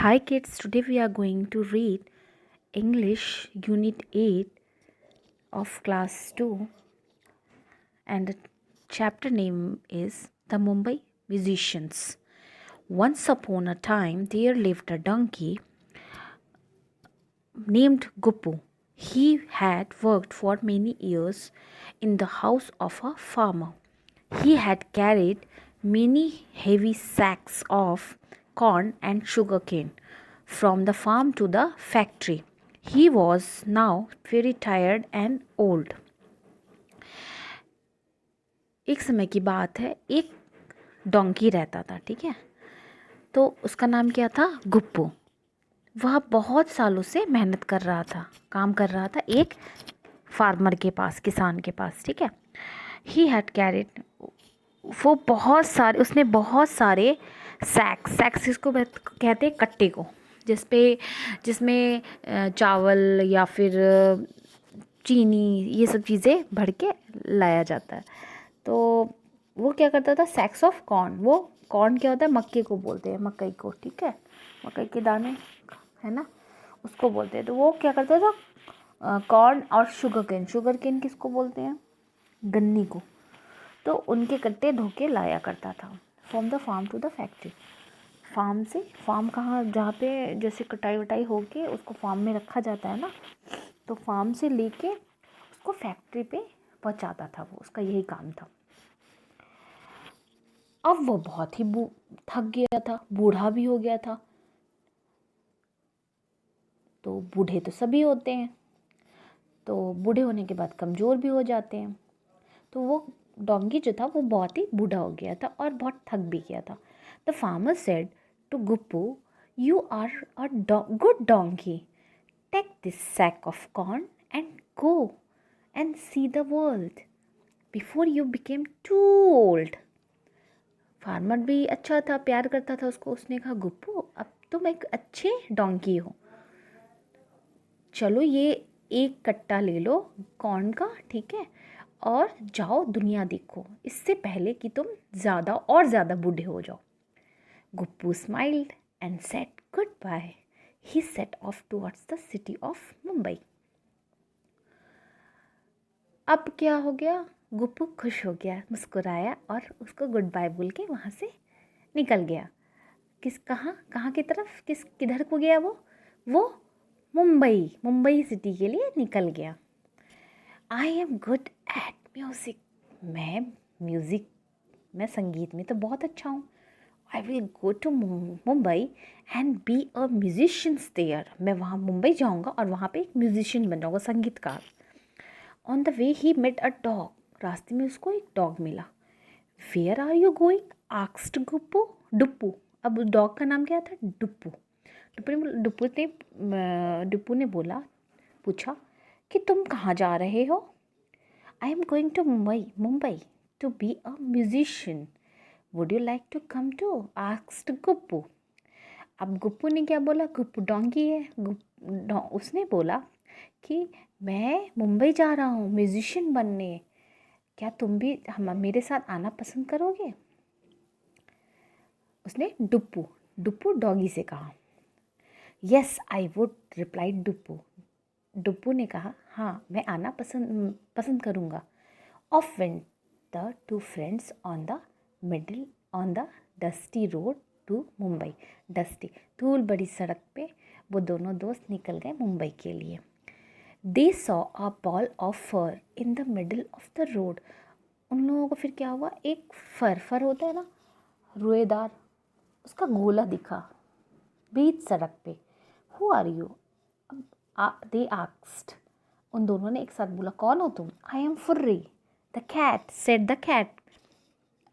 Hi kids, today we are going to read English Unit 8 of Class 2 and the chapter name is The Mumbai Musicians. Once upon a time there lived a donkey named Guppu. He had worked for many years in the house of a farmer. He had carried many heavy sacks of corn and sugarcane from the farm to the factory. He was now very tired and old. एक समय की बात है, एक donkey रहता था, ठीक है। तो उसका नाम क्या था? गुप्पू। वह बहुत सालों से मेहनत कर रहा था, काम कर रहा था एक फार्मर के पास, किसान के पास, ठीक है। ही हैड कैरिड, उसने बहुत सारे सैक्स इसको कहते हैं कट्टे को, जिसमें चावल या फिर चीनी ये सब चीज़ें भर के लाया जाता है। तो वो क्या करता था? सैक्स ऑफ कॉर्न। वो कॉर्न क्या होता है? मक्के को बोलते हैं, मकई को, ठीक है। मकई के दाने है ना, उसको बोलते हैं। तो वो क्या करता था? कॉर्न और शुगर केन किसको बोलते हैं? गन्नी को। तो उनके कट्टे धोके लाया करता था from the farm to the factory. Farm कहाँ? जहाँ पे जैसे कटाई वटाई होके उसको फार्म में रखा जाता है ना, तो फार्म से लेके उसको फैक्ट्री पे पहुँचाता था वो, उसका यही काम था। अब वो बहुत ही थक गया था, बूढ़ा भी हो गया था। तो बूढ़े तो सभी होते हैं, तो बूढ़े होने के बाद कमज़ोर भी हो जाते हैं। तो वो डोंगी जो था वो बहुत ही बूढ़ा हो गया था और बहुत थक भी गया था। The farmer said to Guppu, you are a good donkey, take this sack of corn and go and see the world before you become too old. Farmer भी अच्छा था, प्यार करता था उसको। उसने कहा, गुप्पू अब तुम एक अच्छे डोंकी हो, चलो ये एक कट्टा ले लो कॉर्न का, ठीक है, और जाओ दुनिया देखो, इससे पहले कि तुम ज़्यादा बूढ़े हो जाओ। Guppu smiled and said goodbye. He set off towards the city of Mumbai. अब क्या हो गया? गुप्पू खुश हो गया, मुस्कुराया और उसको गुड बाय बोल के वहाँ से निकल गया। कहाँ की तरफ? किधर को गया वो मुंबई सिटी के लिए निकल गया। I am good at music, मैं संगीत में तो बहुत अच्छा हूँ। I will go to Mumbai and be a musicians there. मैं वहाँ मुंबई जाऊँगा और वहाँ पे एक म्यूजिशियन बन जाऊँगा, संगीतकार। On the way he met a dog. रास्ते में उसको एक डॉग मिला। Where are you going? Asked Duppu. अब डॉग का नाम क्या था? डुप्पू। डुप्पू ने पूछा कि तुम कहाँ जा रहे हो? I am going to Mumbai to be a musician, would you like to come too? Asked Guppu. अब गुप्पू ने क्या बोला? गुप्पू डोंकी है। उसने बोला कि मैं मुंबई जा रहा हूँ म्यूजिशियन बनने, क्या तुम भी मेरे साथ आना पसंद करोगे? उसने डुप्पू डॉगी से कहा। Yes I would, replied Duppu. Duppu ने कहा, हाँ मैं आना पसंद करूँगा। Off went the two friends on the dusty road to Mumbai. Dusty, धूल बड़ी सड़क पे वो दोनों दोस्त निकल गए मुंबई के लिए। They saw a ball of fur in the middle of the road. उन लोगों को फिर क्या हुआ? एक फर होता है ना, रुएदार, उसका गोला दिखा बीच सड़क पे। Who are you? They asked. उन दोनों ने एक साथ बोला, कौन हो तुम? I am Furry the cat, said the cat.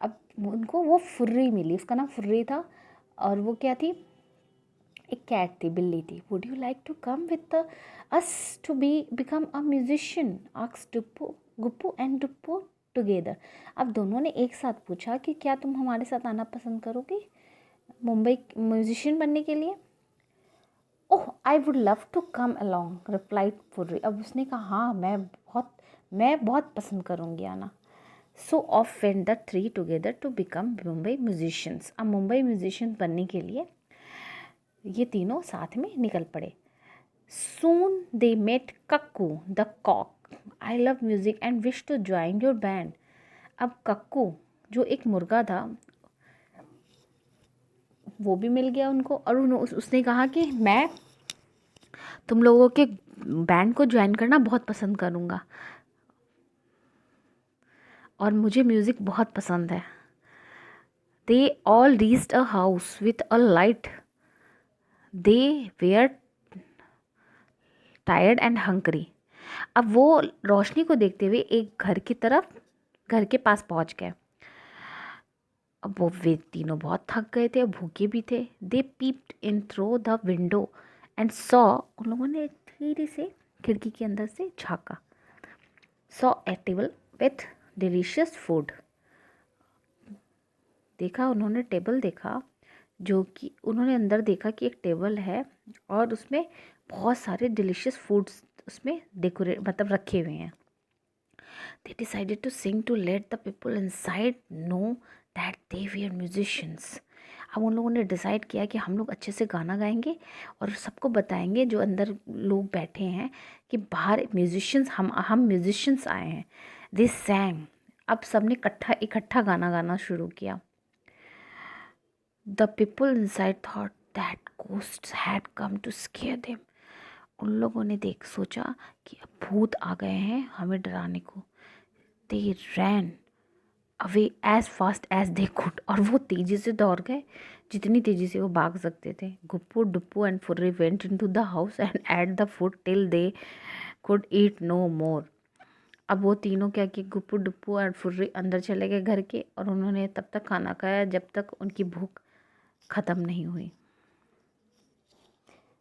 अब उनको वो फुर्री मिली, उसका नाम फुर्री था, और वो क्या थी? एक कैट थी, बिल्ली थी। Would you like to come with us to become a musician? Asked Guppu and Duppu together. अब दोनों ने एक साथ पूछा कि क्या तुम हमारे साथ आना पसंद करोगे मुंबई म्यूजिशियन बनने के लिए? Oh I would love to come along, replied Furry. अब उसने कहा, हाँ मैं बहुत पसंद करूँगी आना। So off went the three together to become Mumbai musicians. अब मुंबई म्यूजिशियन बनने के लिए ये तीनों साथ में निकल पड़े। Soon they met Kakku the cock. I love music and wish to join your band. अब कक्कू जो एक मुर्गा था वो भी मिल गया उनको, और उसने कहा कि मैं तुम लोगों के बैंड को ज्वाइन करना बहुत पसंद करूँगा और मुझे म्यूज़िक बहुत पसंद है। They all reached a house with a light. They were tired and hungry. अब वो रोशनी को देखते हुए एक घर के पास पहुंच गए। अब वो वे तीनों बहुत थक गए थे और भूखे भी थे। They peeped in through the window and saw, उन लोगों ने धीरे से खिड़की के अंदर से झाँका। Saw a table with delicious food, देखा उन्होंने टेबल देखा, जो कि उन्होंने अंदर देखा कि एक टेबल है और उसमें बहुत सारे डिलीशियस फूड्स उसमें डेकोरेट मतलब रखे हुए हैं। They decided to sing to let the people inside know that they were musicians. अब उन लोगों ने डिसाइड किया कि हम लोग अच्छे से गाना गाएंगे और सबको बताएंगे जो अंदर लोग बैठे हैं कि बाहर म्यूजिशियंस हम म्यूजिशियंस आए हैं। They sang. अब सबने इकट्ठा गाना गाना शुरू किया। The people inside thought that ghosts had come to scare them. उन लोगों ने सोचा कि अब भूत आ गए हैं हमें डराने को। They ran away as fast as they could. और वो तेज़ी से दौड़ गए जितनी तेज़ी से वो भाग सकते थे। Guppu, डुप्पू and फुर्री went into the house and ate the food till they could eat no more. अब वो तीनों क्या कि गुप्पू, डुप्पू और फुर्री अंदर चले गए घर के और उन्होंने तब तक खाना खाया जब तक उनकी भूख ख़त्म नहीं हुई।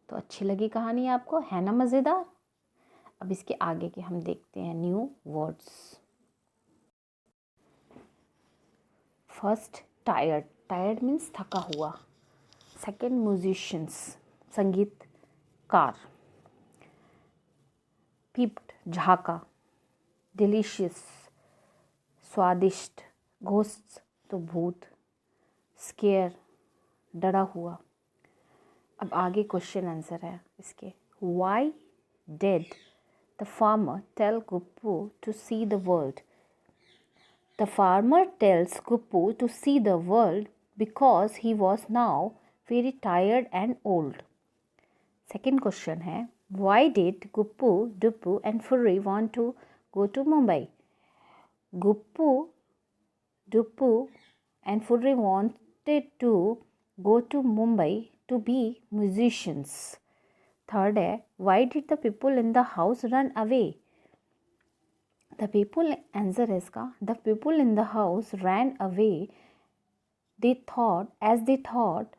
तो अच्छी लगी कहानी आपको, है ना मज़ेदार? अब इसके आगे के हम देखते हैं new words. First tired, tired means थका हुआ। सेकंड म्यूजिशियंस, संगीतकार। पीप्ड, झाका। डिलीशियस, स्वादिष्ट। घोस्ट, तो भूत। स्केयर, डरा हुआ। अब आगे क्वेश्चन आंसर है इसके। Why did the farmer tell Guppu to see the world? The farmer tells Guppu to see the world because he was now very tired and old. Second question है, why did Guppu, Duppu and Furry want to go to Mumbai? Guppu, Duppu and Furry wanted to go to Mumbai to be musicians. Third है, why did the people in the house run away? The people, answer है इसका, the people in the house ran away. They thought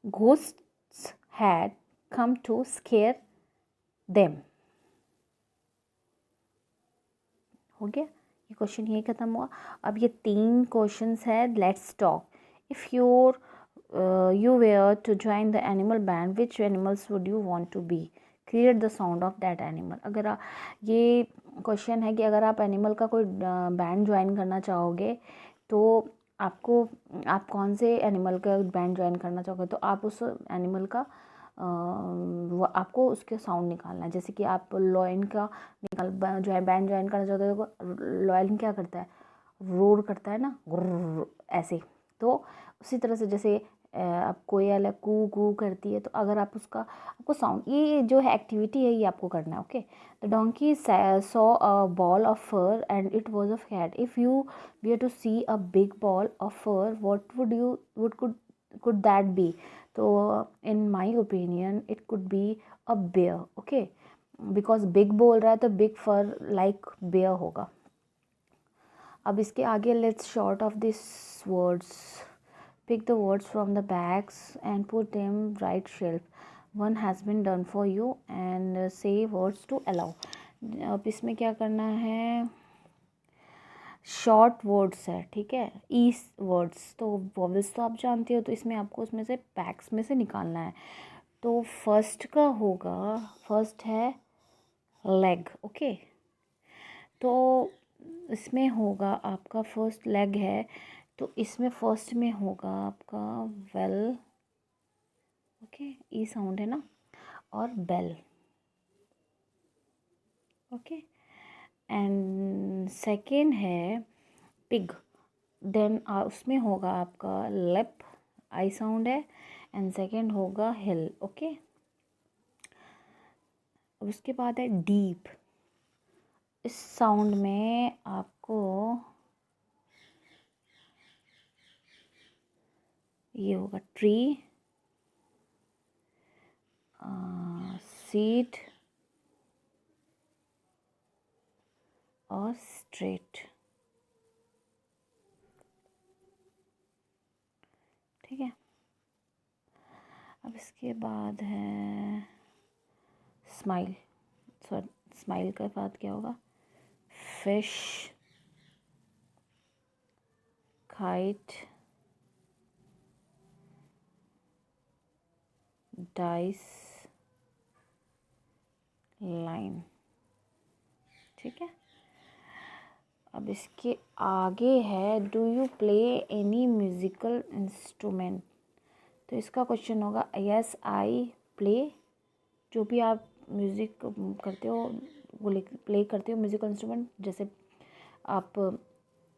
ghosts had come to scare them. हो गया ये question, यही खत्म हुआ। अब ये 3 क्वेश्चंस है। Let's talk. If you were to join the animal band, which animals would you want to be? Create the sound of that animal. अगर ये क्वेश्चन है कि अगर आप एनिमल का कोई बैंड ज्वाइन करना चाहोगे तो आप कौन से एनिमल का बैंड ज्वाइन करना चाहोगे, तो आप उस एनिमल का वो आपको उसके साउंड निकालना है। जैसे कि आप लॉयन का जो है बैंड ज्वाइन करना चाहते हो तो लॉयन क्या करता है, रोर करता है ना, ऐसे। तो उसी तरह से जैसे आप कोयल है कू कू करती है, तो अगर आप उसका आपको साउंड, ये जो है एक्टिविटी है ये आपको करना है। Okay, the donkey saw a ball of fur and it was a cat. If you we are to see a big ball of fur, what could that be? तो in my opinion it could be a bear. Okay, because big बोल रहा है तो big for like bear होगा। अब इसके आगे let's short of this words. Pick the words from the bags and put them right shelf. One has been done for you and say words to allow. अब इसमें क्या करना है, short words है, ठीक है, ई वर्ड्स। तो वॉवल्स तो आप जानते हो, तो इसमें आपको उसमें से बैग्स में से निकालना है। तो फर्स्ट का होगा, फर्स्ट है लेग। ओके, तो इसमें होगा आपका फर्स्ट लेग है, तो इसमें फर्स्ट में होगा आपका वेल। ओके, ओके, ई साउंड है ना, और बेल, ओके। एंड सेकेंड है पिग, देन उसमें होगा आपका लिप, आई साउंड है, एंड सेकेंड होगा हिल, ओके। उसके बाद है डीप, इस साउंड में आपको ये होगा ट्री, सीट और स्ट्रेट, ठीक है। अब इसके बाद है स्माइल, सॉरी स्माइल के बाद क्या होगा, फिश, काइट, डाइस, लाइन, ठीक है। अब इसके आगे है do you play any musical instrument, तो इसका क्वेश्चन होगा यस आई प्ले, जो भी आप म्यूज़िक करते हो वो प्ले करते हो म्यूज़िकल इंस्ट्रूमेंट, जैसे आप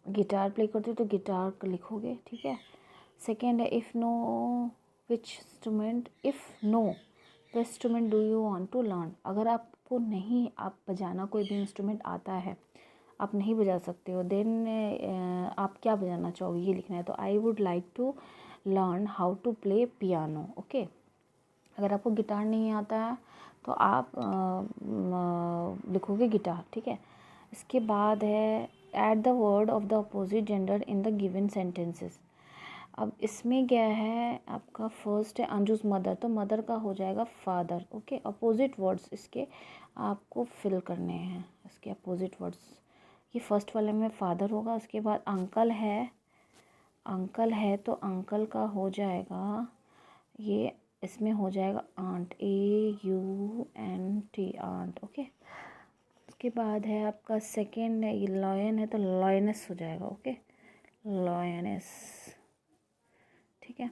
गिटार प्ले करते हो तो गिटार लिखोगे, ठीक है। सेकेंड है if know which instrument, if know the instrument do you want to learn, अगर आपको नहीं आप बजाना कोई भी इंस्ट्रूमेंट आता है, आप नहीं बजा सकते हो, देन आप क्या बजाना चाहोगे ये लिखना है। तो I would like to learn how to play piano, okay. अगर आपको गिटार नहीं आता है तो आप लिखोगे गिटार, ठीक है। इसके बाद है add the word of the opposite gender in the given sentences. अब इसमें क्या है आपका, फर्स्ट है अंजुस मदर, तो मदर का हो जाएगा फादर, ओके। अपोजिट वर्ड्स इसके आपको फिल करने हैं, इसके अपोजिट वर्ड्स, ये फर्स्ट वाले में फादर होगा। उसके बाद अंकल है, अंकल है तो अंकल का हो जाएगा, ये इसमें हो जाएगा आंट, AUNT, आंट, ओके। उसके बाद है आपका सेकेंड है, ये लॉयन है तो लॉयनेस हो जाएगा, ओके, लॉयनेस, ठीक है।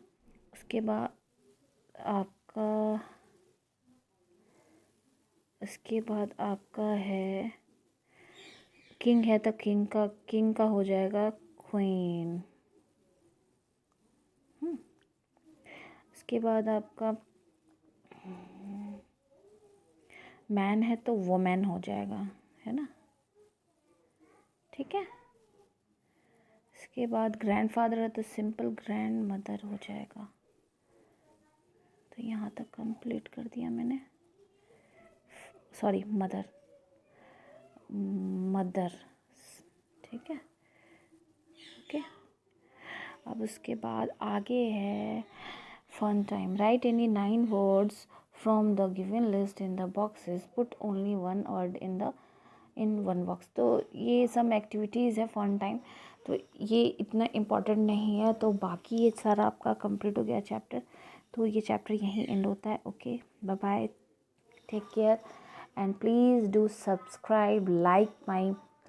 उसके बाद आपका है किंग है तो किंग का हो जाएगा क्वीन। उसके बाद आपका मैन है तो वुमेन हो जाएगा, है ना, ठीक है। इसके बाद ग्रैंडफादर है तो सिंपल ग्रैंड मदर हो जाएगा। तो यहाँ तक कंप्लीट कर दिया मैंने, सॉरी मदर, मदर, ठीक है, ओके। अब उसके बाद आगे है fun time, write any 9 words from the given list in the boxes, put only 1 word in 1 box। तो ये सब एक्टिविटीज़ है फन टाइम, तो ये इतना इम्पोर्टेंट नहीं है, तो बाकी ये सारा आपका कंप्लीट हो गया चैप्टर। तो ये चैप्टर यहीं एंड होता है, okay, bye bye, take care, and please do subscribe, like my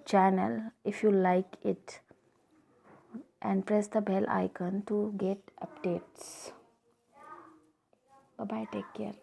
channel if you like it, and press the bell icon to get updates. Bye bye, take care.